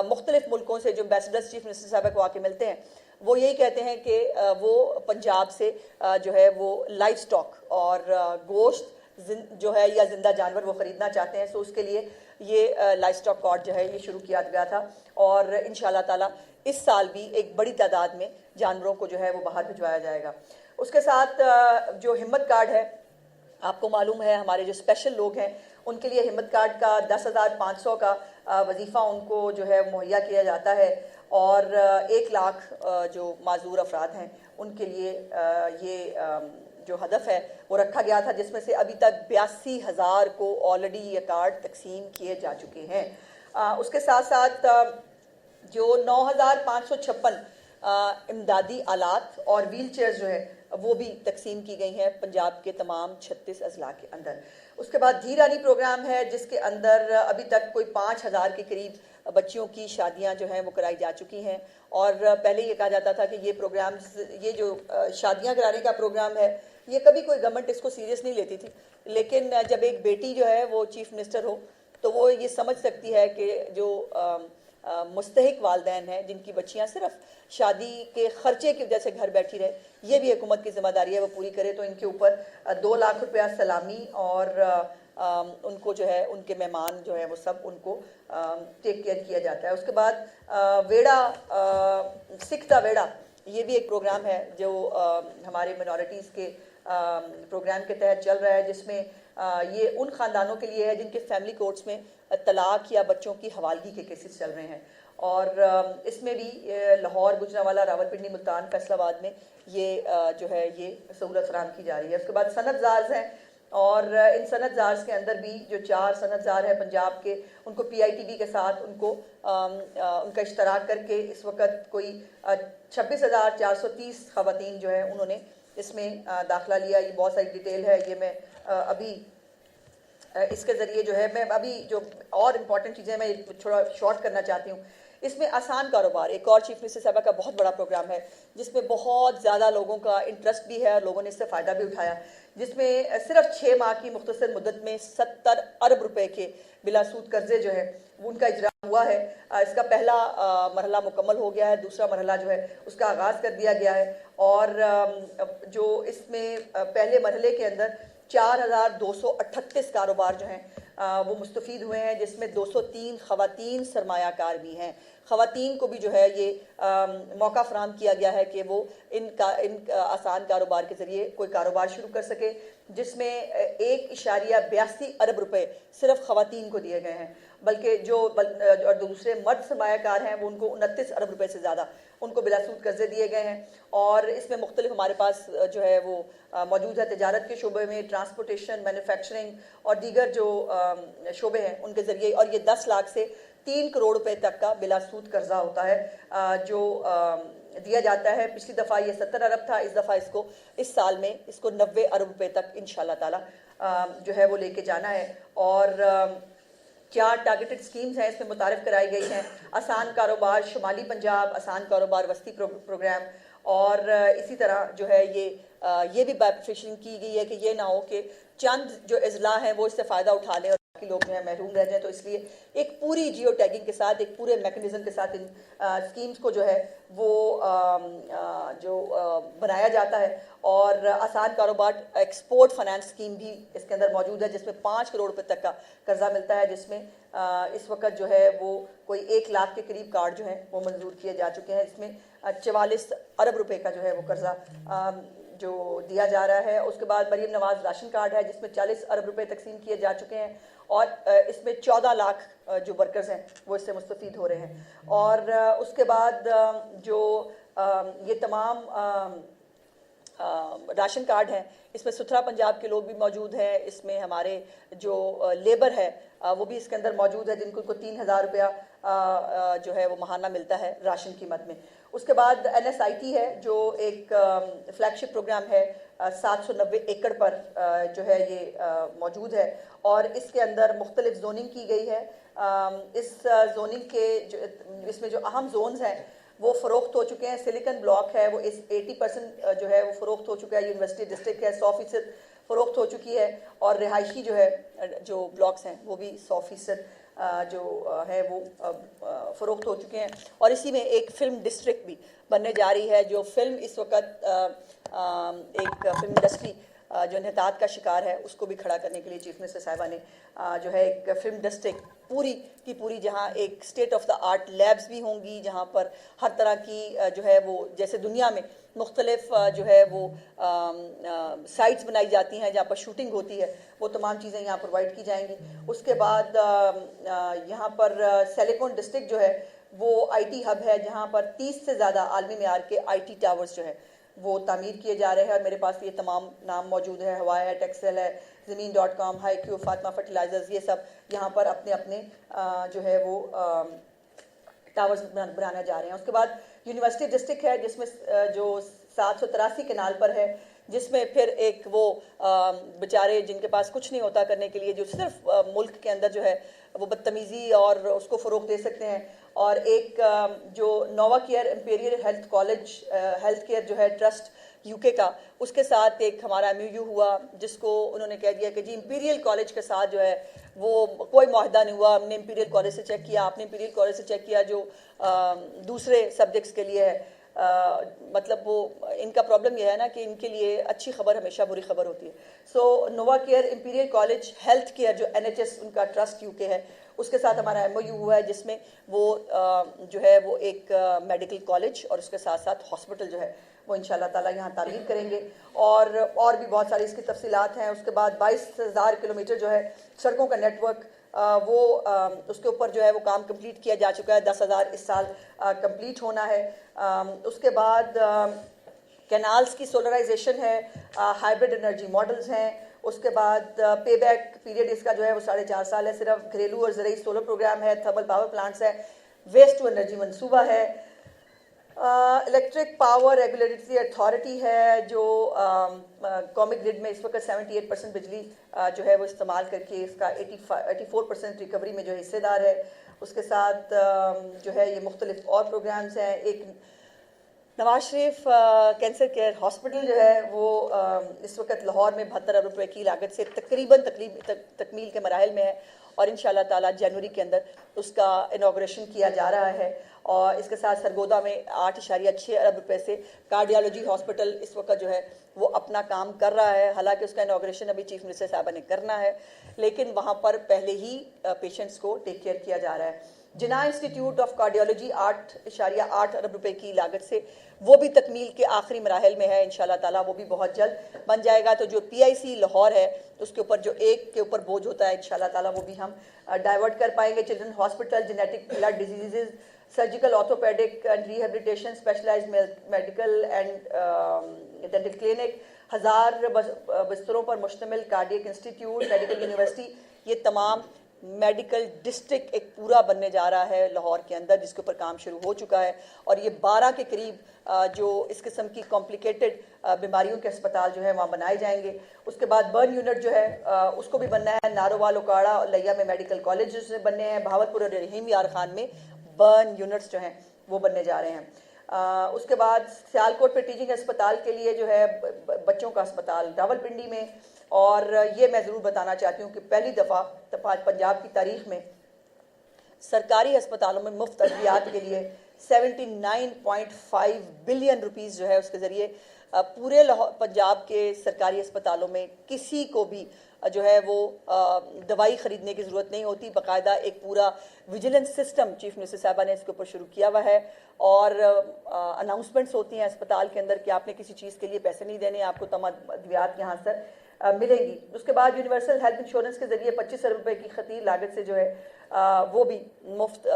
مختلف ملکوں سے جو ایمبیسڈرز چیف منسٹر صاحبہ کو آ کے ملتے ہیں، وہ یہی کہتے ہیں کہ وہ پنجاب سے جو ہے وہ لائف سٹاک اور گوشت جو ہے یا زندہ جانور وہ خریدنا چاہتے ہیں. سو اس کے لیے یہ لائف سٹاک کارڈ جو ہے یہ شروع کیا گیا تھا اور انشاءاللہ تعالیٰ اس سال بھی ایک بڑی تعداد میں جانوروں کو جو ہے وہ باہر بھجوایا جائے گا. اس کے ساتھ جو ہمت کارڈ ہے، آپ کو معلوم ہے ہمارے جو اسپیشل لوگ ہیں ان کے لیے ہمت کارڈ کا 10,500 کا وظیفہ ان کو جو ہے مہیا کیا جاتا ہے اور 1 لاکھ جو معذور افراد ہیں ان کے لیے یہ جو ہدف ہے وہ رکھا گیا تھا، جس میں سے ابھی تک 82,000 کو آلریڈی یہ کارڈ تقسیم کیے جا چکے ہیں. اس کے ساتھ ساتھ جو 9,556 امدادی آلات اور ویل چیئرز جو ہے وہ بھی تقسیم کی گئی ہیں پنجاب کے تمام 36 اضلاع کے اندر. اس کے بعد دھی رانی پروگرام ہے جس کے اندر ابھی تک کوئی 5,000 کے قریب بچیوں کی شادیاں جو ہیں وہ کرائی جا چکی ہیں. اور پہلے یہ کہا جاتا تھا کہ یہ پروگرامز، یہ جو شادیاں کرانے کا پروگرام ہے، یہ کبھی کوئی گورنمنٹ اس کو سیریس نہیں لیتی تھی، لیکن جب ایک بیٹی جو ہے وہ چیف منسٹر ہو تو وہ یہ سمجھ سکتی ہے کہ جو مستحق والدین ہیں جن کی بچیاں صرف شادی کے خرچے کی وجہ سے گھر بیٹھی رہے، یہ بھی حکومت کی ذمہ داری ہے وہ پوری کرے. تو ان کے اوپر 2 لاکھ روپیہ سلامی اور ان کو جو ہے ان کے مہمان جو ہیں وہ سب ان کو ٹیک کیئر کیا جاتا ہے. اس کے بعد ویڑا سکھتا ویڑا، یہ بھی ایک پروگرام ہے جو ہمارے منورٹیز کے پروگرام کے تحت چل رہا ہے، جس میں یہ ان خاندانوں کے لیے ہے جن کے فیملی کورٹس میں طلاق یا بچوں کی حوالگی کے کیسز چل رہے ہیں. اور اس میں بھی لاہور، گجرانوالہ، راولپنڈی، ملتان، فیصل آباد میں یہ جو ہے یہ سہولت فراہم کی جا رہی ہے. اس کے بعد صنعت زارز ہیں اور ان صنعت زارز کے اندر بھی جو 4 صنعت زار ہیں پنجاب کے، ان کو پی آئی ٹی بی کے ساتھ ان کو ان کا اشتراک کر کے اس وقت کوئی 26,430 خواتین جو ہیں انہوں نے اس میں داخلہ لیا. یہ بہت ساری ڈیٹیل ہے، یہ میں ابھی اس کے ذریعے جو ہے میں ابھی جو اور امپورٹنٹ چیزیں میں تھوڑا شارٹ کرنا چاہتی ہوں. اس میں آسان کاروبار ایک اور چیف منسٹر صاحبہ کا بہت بڑا پروگرام ہے جس میں بہت زیادہ لوگوں کا انٹرسٹ بھی ہے اور لوگوں نے اس سے فائدہ بھی اٹھایا، جس میں صرف 6 ماہ کی مختصر مدت میں 70 ارب روپے کے بلا سود قرضے جو ہے وہ ان کا اجرا ہوا ہے. اس کا پہلا مرحلہ مکمل ہو گیا ہے، دوسرا مرحلہ جو ہے اس کا آغاز کر دیا گیا ہے. اور جو اس میں پہلے مرحلے کے اندر 4,238 کاروبار جو ہیں وہ مستفید ہوئے ہیں، جس میں 203 خواتین سرمایہ کار بھی ہیں. خواتین کو بھی جو ہے یہ موقع فراہم کیا گیا ہے کہ وہ ان آسان کاروبار کے ذریعے کوئی کاروبار شروع کر سکے، جس میں 1.82 ارب روپے صرف خواتین کو دیے گئے ہیں، بلکہ جو اور دوسرے مرد سرمایہ کار ہیں وہ ان کو 29 ارب روپے سے زیادہ ان کو بلا سود قرضے دیے گئے ہیں. اور اس میں مختلف ہمارے پاس جو ہے وہ موجود ہے تجارت کے شعبے میں، ٹرانسپورٹیشن، مینوفیکچرنگ اور دیگر جو شعبے ہیں ان کے ذریعے. اور یہ 10 لاکھ سے 3 کروڑ روپے تک کا بلا سود قرضہ ہوتا ہے جو دیا جاتا ہے. پچھلی دفعہ یہ 70 ارب تھا، اس دفعہ اس کو اس سال میں اس کو 90 ارب روپے تک انشاءاللہ تعالی جو ہے وہ لے کے جانا ہے. اور 4 ٹارگیٹڈ سکیمز ہیں اس میں متعارف کرائی گئی ہیں. آسان کاروبار شمالی پنجاب، آسان کاروبار وسطی پروگرام، اور اسی طرح جو ہے یہ بھی بائفرکیشن کی گئی ہے کہ یہ نہ ہو کہ چند جو اضلاع ہیں وہ اس سے فائدہ اٹھا لیں اور باقی لوگ جو ہیں محروم رہ جائیں. تو اس لیے ایک پوری جیو ٹیگنگ کے ساتھ، ایک پورے میکنزم کے ساتھ ان سکیمز کو جو ہے وہ جو بنایا جاتا ہے. اور آسان کاروبار ایکسپورٹ فائنانس اسکیم بھی اس کے اندر موجود ہے، جس میں 5 کروڑ روپے تک کا قرضہ ملتا ہے، جس میں اس وقت جو ہے وہ کوئی 1 لاکھ کے قریب کارڈ جو ہیں وہ منظور کیے جا چکے ہیں. اس میں 44 ارب روپے کا جو ہے وہ قرضہ جو دیا جا رہا ہے. اس کے بعد مریم نواز راشن کارڈ ہے جس میں 40 ارب روپے تقسیم کیے جا چکے ہیں، اور اس میں 14 لاکھ جو ورکرز ہیں وہ اس سے مستفید ہو رہے ہیں. اور اس کے بعد جو یہ تمام راشن کارڈ ہیں، اس میں ستھرا پنجاب کے لوگ بھی موجود ہیں، اس میں ہمارے جو لیبر ہے وہ بھی اس کے اندر موجود ہے، جن کو 3000 روپیہ جو ہے وہ ماہانہ ملتا ہے راشن قیمت میں. اس کے بعد NSIT ہے جو ایک فلیگ شپ پروگرام ہے، 790 ایکڑ پر جو ہے یہ موجود ہے، اور اس کے اندر مختلف زوننگ کی گئی ہے. اس زوننگ کے اس میں جو اہم زونز ہیں وہ فروخت ہو چکے ہیں. سلیکن بلاک ہے وہ 80% جو ہے وہ فروخت ہو چکا ہے. یونیورسٹی ڈسٹرکٹ ہے 100% فروخت ہو چکی ہے، اور رہائشی جو ہے جو بلاکس ہیں وہ بھی 100% جو ہے وہ فروخت ہو چکے ہیں. اور اسی میں ایک فلم ڈسٹرکٹ بھی بننے جا رہی ہے. جو فلم اس وقت ایک فلم انڈسٹری جو انحطاط کا شکار ہے اس کو بھی کھڑا کرنے کے لیے چیف منسٹر صاحبہ نے جو ہے ایک فلم ڈسٹرکٹ پوری کی پوری، جہاں ایک state of the art labs بھی ہوں گی، جہاں پر ہر طرح کی جو ہے وہ جیسے دنیا میں مختلف جو ہے وہ سائٹس بنائی جاتی ہیں جہاں پر شوٹنگ ہوتی ہے، وہ تمام چیزیں یہاں پرووائڈ کی جائیں گی. اس کے بعد یہاں پر سیلیکون ڈسٹرکٹ جو ہے وہ IT ہب ہے، جہاں پر 30 سے زیادہ عالمی معیار کے IT ٹاورز جو ہے وہ تعمیر کیے جا رہے ہیں. اور میرے پاس یہ تمام نام موجود ہے، ہوا ہے، ٹیکسل ہے، زمین.com، ہائی کیو، فاطمہ فرٹیلائزرز، یہ سب یہاں پر اپنے اپنے جو ہے وہ ٹاورز بنانے جا رہے ہیں. اس کے بعد یونیورسٹی ڈسٹرکٹ ہے جس میں جو 783 کنال پر ہے، جس میں پھر ایک وہ بیچارے جن کے پاس کچھ نہیں ہوتا کرنے کے لیے، جو صرف ملک کے اندر جو ہے وہ بدتمیزی اور اس کو فروغ دے سکتے ہیں. اور ایک جو nova care Imperial health college health care جو ہے ٹرسٹ UK کا، اس کے ساتھ ایک ہمارا MOU ہوا، جس کو انہوں نے کہہ دیا کہ جی امپیریل کالج کے ساتھ جو ہے وہ کوئی معاہدہ نہیں ہوا. ہم نے امپیریل کالج سے چیک کیا، آپ نے امپیریل کالج سے چیک کیا جو دوسرے سبجیکٹس کے لیے ہے. مطلب وہ ان کا پرابلم یہ ہے نا کہ ان کے لیے اچھی خبر ہمیشہ بری خبر ہوتی ہے. So Nova care Imperial College health care جو NHS ان کا ٹرسٹ UK ہے، اس کے ساتھ ہمارا MOU ہوا ہے، جس میں وہ جو ہے وہ ایک میڈیکل کالج اور اس کے ساتھ ساتھ ہاسپٹل جو ہے وہ انشاءاللہ تعالیٰ یہاں تعمیر کریں گے. اور بھی بہت ساری اس کی تفصیلات ہیں. اس کے بعد 22,000 کلومیٹر جو ہے سڑکوں کا نیٹ ورک وہ اس کے اوپر جو ہے وہ کام کمپلیٹ کیا جا چکا ہے. 10,000 اس سال کمپلیٹ ہونا ہے. اس کے بعد کینالز کی سولرائزیشن ہے، ہائیبرڈ انرجی ماڈلز ہیں. اس کے بعد پے بیک پیریڈ اس کا جو ہے وہ 4.5 سال ہے. صرف گھریلو اور زرعی سولر پروگرام ہے، تھرمل پاور پلانٹس ہے، ویسٹ ٹو انرجی منصوبہ ہے، الیکٹرک پاور ریگولیٹری اتھارٹی ہے جو قومی گرڈ میں اس وقت 78% بجلی جو ہے وہ استعمال کر کے اس کا 84% ریکوری میں جو حصے دار ہے. اس کے ساتھ جو ہے یہ مختلف اور پروگرامز ہیں. ایک Nawaz Sharif cancer care hospital جو ہے وہ اس وقت لاہور میں 72 ارب روپے کی لاگت سے تقریباً تکمیل کے مراحل میں ہے، اور انشاءاللہ تعالیٰ جنوری کے اندر اس کا انوگریشن کیا جا رہا ہے. اور اس کے ساتھ سرگودا میں 8.6 ارب روپے سے کارڈیالوجی ہاسپٹل اس وقت جو ہے وہ اپنا کام کر رہا ہے. حالانکہ اس کا انوگریشن ابھی چیف منسٹر صاحبہ نے کرنا ہے، لیکن وہاں پر پہلے ہی پیشنٹس کو ٹیک کیئر کیا جا رہا ہے. جناح انسٹیٹیوٹ آف کارڈیالوجی 8.8 ارب روپے کی لاگت سے وہ بھی تکمیل کے آخری مراحل میں ہے. انشاءاللہ تعالیٰ وہ بھی بہت جلد بن جائے گا. تو جو PIC لاہور ہے اس کے اوپر جو ایک کے اوپر بوجھ ہوتا ہے، انشاءاللہ تعالیٰ وہ بھی ہم ڈائیورٹ کر پائیں گے. Children hospital, genetic blood diseases, surgical orthopaedic and rehabilitation, specialised medical and dental clinic, 1000 بستروں پر مشتمل کارڈیک انسٹیٹیوٹ، میڈیکل یونیورسٹی، یہ تمام میڈیکل ڈسٹرکٹ ایک پورا بننے جا رہا ہے لاہور کے اندر، جس کے اوپر کام شروع ہو چکا ہے، اور یہ 12 کے قریب جو اس قسم کی کمپلیکیٹڈ بیماریوں کے اسپتال جو ہے وہاں بنائے جائیں گے. اس کے بعد برن یونٹ جو ہے اس کو بھی بننا ہے. نارووال، اوکاڑا اور لیا میں میڈیکل کالجز بننے ہیں. بہاولپور اور رحیم یار خان میں برن یونٹس جو ہیں وہ بننے جا رہے ہیں. اس کے بعد سیالکوٹ پہ ٹیچنگ اسپتال کے لیے جو ہے بچوں کا اسپتال راولپنڈی میں. اور یہ میں ضرور بتانا چاہتی ہوں کہ پہلی دفعہ پنجاب کی تاریخ میں سرکاری اسپتالوں میں مفت ادویات کے لیے 79.5 بلین روپیز جو ہے اس کے ذریعے پورے پنجاب کے سرکاری اسپتالوں میں کسی کو بھی جو ہے وہ دوائی خریدنے کی ضرورت نہیں ہوتی. باقاعدہ ایک پورا ویجیلنس سسٹم چیف منسٹر صاحبہ نے اس کے اوپر شروع کیا ہوا ہے، اور اناؤنسمنٹس ہوتی ہیں اسپتال کے اندر کہ آپ نے کسی چیز کے لیے پیسے نہیں دینے، آپ کو تمام ادویات یہاں سے ملیں گی. اس کے بعد یونیورسل ہیلتھ انشورنس کے ذریعے 25 ارب روپے کی خطیر لاگت سے جو ہے وہ بھی مفت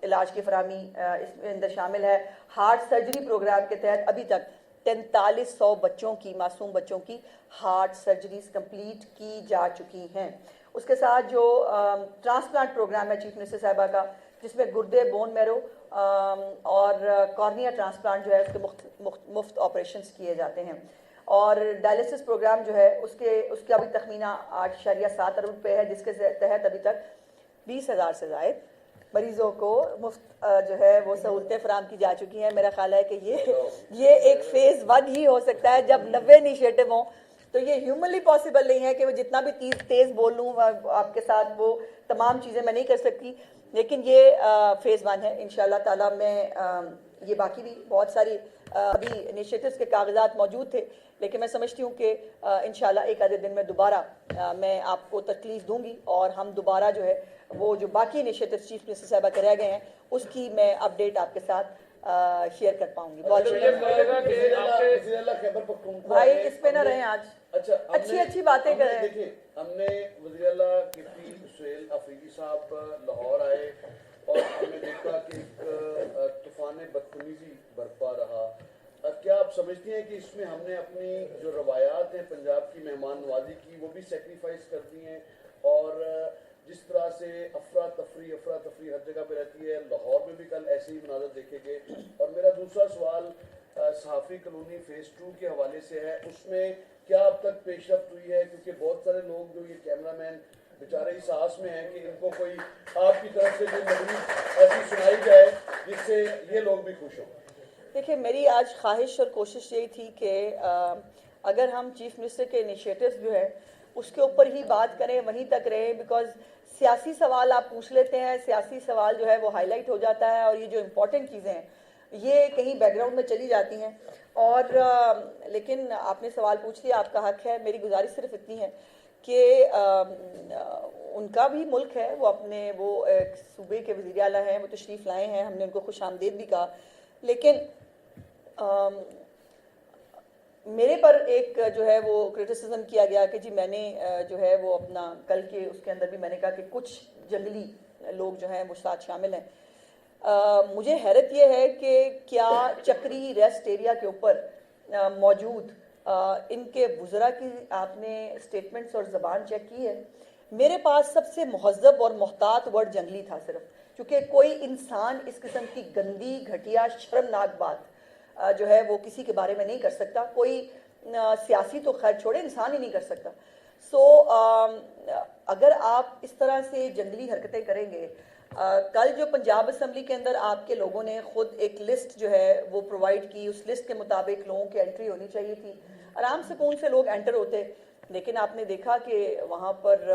علاج کی فراہمی اس میں اندر شامل ہے. ہارٹ سرجری پروگرام کے تحت ابھی تک 4300 بچوں کی، معصوم بچوں کی ہارٹ سرجریز کمپلیٹ کی جا چکی ہیں. اس کے ساتھ جو ٹرانسپلانٹ پروگرام ہے چیف منسٹر صاحبہ کا، جس میں گردے، بون میرو اور کارنیا ٹرانسپلانٹ جو ہے اس کے مفت آپریشنز کیے جاتے ہیں. اور ڈائلسس پروگرام جو ہے اس کا ابھی تخمینہ 8.7 ارب روپے ہے، جس کے تحت ابھی تک 20,000 سے زائد مریضوں کو مفت جو ہے وہ سہولتیں فراہم کی جا چکی ہیں. میرا خیال ہے کہ یہ ایک فیز 1 ہی ہو سکتا ہے. جب 90 انیشیٹو ہوں تو یہ ہیومنلی پاسبل نہیں ہے کہ وہ جتنا بھی تیز بول لوں آپ کے ساتھ وہ تمام چیزیں میں نہیں کر سکتی، لیکن یہ فیز 1 ہے. انشاءاللہ تعالیٰ میں یہ باقی بھی بہت ساری ابھی انیشیٹوز کے کاغذات موجود تھے، لیکن میں سمجھتی ہوں کہ انشاءاللہ ایک آدھے دن میں دوبارہ میں آپ کو تکلیف دوں گی، اور ہم دوبارہ جو ہے وہ جو باقی انیشیٹوز چیف منسٹر صاحبہ کے رہ گئے ہیں اس کی میں اپڈیٹ آپ کے ساتھ شیئر کر پاؤں گی. بہت بھائی اس پہ نہ رہیں، آج اچھی باتیں کریں. دیکھیں ہم نے وزیر اعلیٰ کے پی سہیل افریدی صاحب لاہور آئے اور ہم نے دیکھا کہ ایک طوفان بدتمیزی برپا رہا. کیا آپ سمجھتی ہیں کہ اس میں ہم نے اپنی جو روایات ہیں پنجاب کی مہمان نوازی کی وہ بھی سیکریفائز کر دی ہیں؟ اور جس طرح سے افراتفری ہر جگہ پہ رہتی ہے، لاہور میں بھی کل ایسے ہی مناظر دیکھے گئے. اور میرا دوسرا سوال صحافی کالونی فیز 2 کے حوالے سے ہے، اس میں کیا اب تک پیش رفت ہوئی ہے؟ کیونکہ بہت سارے لوگ جو یہ کیمرہ مین بیچارے اس آس میں ہیں کہ ان کو کوئی آپ کی طرف سے کوئی مزید ایسی سنائی جائے جس سے یہ لوگ بھی خوش ہوں. دیکھیں میری آج خواہش اور کوشش یہی تھی کہ اگر ہم چیف منسٹر کے انیشیٹوز جو ہے اس کے اوپر ہی بات کریں، وہیں تک رہیں، بیکاز سیاسی سوال آپ پوچھ لیتے ہیں، سیاسی سوال جو ہے وہ ہائی لائٹ ہو جاتا ہے، اور یہ جو امپورٹنٹ چیزیں ہیں یہ کہیں بیک گراؤنڈ میں چلی جاتی ہیں. اور لیکن آپ نے سوال پوچھ لیا، آپ کا حق ہے. میری گزارش صرف اتنی ہے کہ ان کا بھی ملک ہے، وہ اپنے وہ صوبے کے وزیر اعلیٰ ہیں، وہ تشریف لائے ہیں، ہم نے ان کو خوش آمدید بھی کہا. لیکن میرے پر ایک جو ہے وہ کرٹیسزم کیا گیا کہ جی میں نے جو ہے وہ اپنا کل کے اس کے اندر بھی میں نے کہا کہ کچھ جنگلی لوگ جو ہیں وہ ساتھ شامل ہیں. مجھے حیرت یہ ہے کہ کیا چکری ریسٹ ایریا کے اوپر موجود ان کے وزراء کی آپ نے سٹیٹمنٹس اور زبان چیک کی ہے؟ میرے پاس سب سے مہذب اور محتاط ورڈ جنگلی تھا صرف، کیونکہ کوئی انسان اس قسم کی گندی، گھٹیا، شرمناک بات جو ہے وہ کسی کے بارے میں نہیں کر سکتا. کوئی سیاسی تو خیر چھوڑے، انسان ہی نہیں کر سکتا. سو اگر آپ اس طرح سے جنگلی حرکتیں کریں گے، کل جو پنجاب اسمبلی کے اندر آپ کے لوگوں نے خود ایک لسٹ جو ہے وہ پرووائڈ کی، اس لسٹ کے مطابق لوگوں کی انٹری ہونی چاہیے تھی، آرام سکون سے لوگ انٹر ہوتے. لیکن آپ نے دیکھا کہ وہاں پر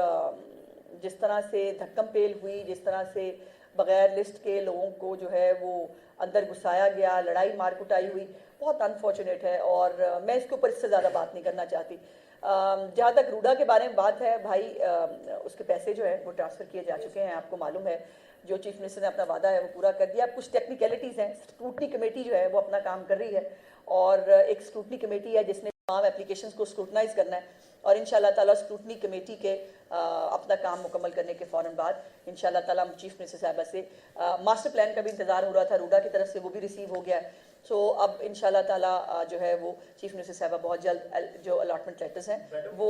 جس طرح سے دھکم پیل ہوئی، جس طرح سے بغیر لسٹ کے لوگوں کو جو ہے وہ اندر گھسایا گیا، لڑائی مار کٹائی ہوئی، بہت انفارچونیٹ ہے. اور میں اس کے اوپر اس سے زیادہ بات نہیں کرنا چاہتی. جہاں تک روڈا کے بارے میں بات ہے، بھائی اس کے پیسے جو ہے وہ ٹرانسفر کیے جا چکے ہیں، آپ کو معلوم ہے. جو چیف منسٹر نے اپنا وعدہ ہے وہ پورا کر دیا. کچھ ٹیکنیکلٹیز ہیں، اسکروٹنی کمیٹی جو ہے وہ اپنا کام کر رہی ہے، اور ایک اسکروٹنی کمیٹی ہے جس نے تمام اپلیکیشنز کو اسکروٹنائز کرنا ہے. اور انشاءاللہ تعالیٰ اسکروٹنی کمیٹی کے اپنا کام مکمل کرنے کے فوراً بعد انشاءاللہ تعالیٰ چیف منسٹر صاحبہ سے ماسٹر پلان کا بھی انتظار ہو رہا تھا، روڈا کی طرف سے وہ بھی ریسیو ہو گیا ہے. سو اب انشاءاللہ تعالیٰ جو ہے وہ چیف منسٹر صاحبہ بہت جلد جو الاٹمنٹ لیٹرز ہیں وہ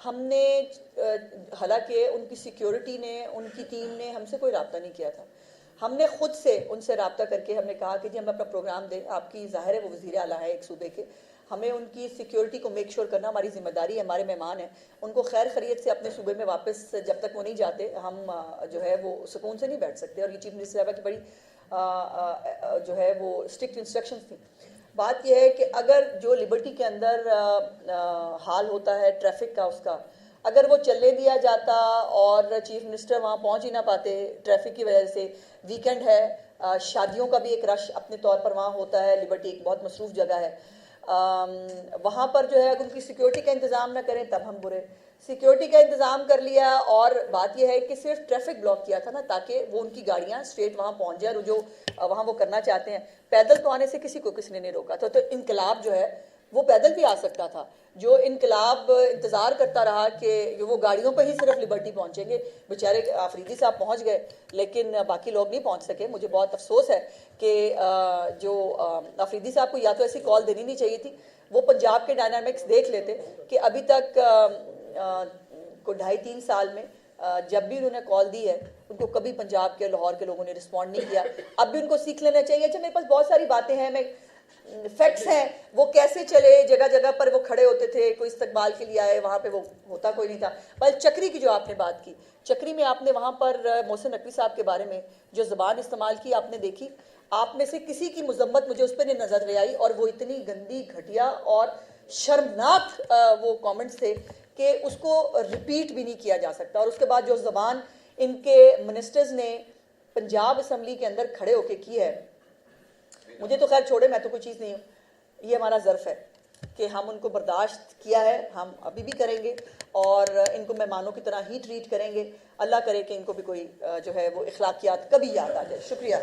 ہم نے حالانکہ ان کی سیکیورٹی نے, ان کی ٹیم نے ہم سے کوئی رابطہ نہیں کیا تھا. ہم نے خود سے ان سے رابطہ کر کے ہم نے کہا کہ جی ہم اپنا پروگرام دیں, آپ کی ظاہر ہے وہ وزیر اعلیٰ ہے ایک صوبے کے, ہمیں ان کی سیکیورٹی کو میک شور کرنا ہماری ذمہ داری ہے, ہمارے مہمان ہیں, ان کو خیر خیریت سے اپنے صوبے میں واپس جب تک وہ نہیں جاتے ہم جو ہے وہ سکون سے نہیں بیٹھ سکتے. اور یہ چیف منسٹر صاحبہ کی بڑی جو ہے وہ اسٹرکٹ انسٹرکشنز تھیں. بات یہ ہے کہ اگر جو لبرٹی کے اندر حال ہوتا ہے ٹریفک کا, اس کا اگر وہ چلنے دیا جاتا اور چیف منسٹر وہاں پہنچ ہی نہ پاتے ٹریفک کی وجہ سے, ویکنڈ ہے, شادیوں کا بھی ایک رش اپنے طور پر وہاں ہوتا ہے, لبرٹی ایک بہت مصروف جگہ ہے, وہاں پر جو ہے اگر ان کی سیکیورٹی کا انتظام نہ کریں تب ہم برے. سیکیورٹی کا انتظام کر لیا, اور بات یہ ہے کہ صرف ٹریفک بلاک کیا تھا نا تاکہ وہ ان کی گاڑیاں اسٹریٹ وہاں پہنچ جائیں, اور جو وہاں وہ کرنا چاہتے ہیں. پیدل تو آنے سے کسی نے نہیں روکا تھا, تو انقلاب جو ہے وہ پیدل بھی آ سکتا تھا. جو انقلاب انتظار کرتا رہا کہ وہ گاڑیوں پہ ہی صرف لبرٹی پہنچیں گے, بیچارے آفریدی صاحب پہنچ گئے لیکن باقی لوگ نہیں پہنچ سکے. مجھے بہت افسوس ہے کہ جو آفریدی صاحب کو یا تو ایسی کال دینی نہیں چاہیے تھی, وہ پنجاب کے ڈائنامکس دیکھ لیتے کہ ابھی تک کو 2.5-3 سال میں جب بھی انہوں نے کال دی ہے ان کو کبھی پنجاب کے لاہور کے لوگوں نے رسپونڈ نہیں کیا. اب بھی ان کو سیکھ لینا چاہیے. اچھا میرے پاس بہت ساری باتیں ہیں, میں فیکٹس ہیں وہ کیسے چلے, جگہ جگہ پر وہ کھڑے ہوتے تھے, کوئی استقبال کے لیے آئے, وہاں پہ وہ ہوتا کوئی نہیں تھا. بل چکری کی جو آپ نے بات کی, چکری میں آپ نے وہاں پر محسن نقوی صاحب کے بارے میں جو زبان استعمال کی آپ نے دیکھی, آپ میں سے کسی کی مذمت مجھے اس پہ نہیں نظر لے آئی, اور وہ اتنی گندی گھٹیا اور شرمناک وہ کامنٹس تھے کہ اس کو ریپیٹ بھی نہیں کیا جا سکتا. اور اس کے بعد جو زبان ان کے منسٹرز نے پنجاب اسمبلی کے اندر کھڑے ہو کے کی ہے, مجھے تو خیر چھوڑے, میں تو کوئی چیز نہیں ہوں, یہ ہمارا ظرف ہے کہ ہم ان کو برداشت کیا ہے, ہم ابھی بھی کریں گے, اور ان کو مہمانوں کی طرح ہی ٹریٹ کریں گے. اللہ کرے کہ ان کو بھی کوئی جو ہے وہ اخلاقیات کبھی یاد آ جائے. شکریہ.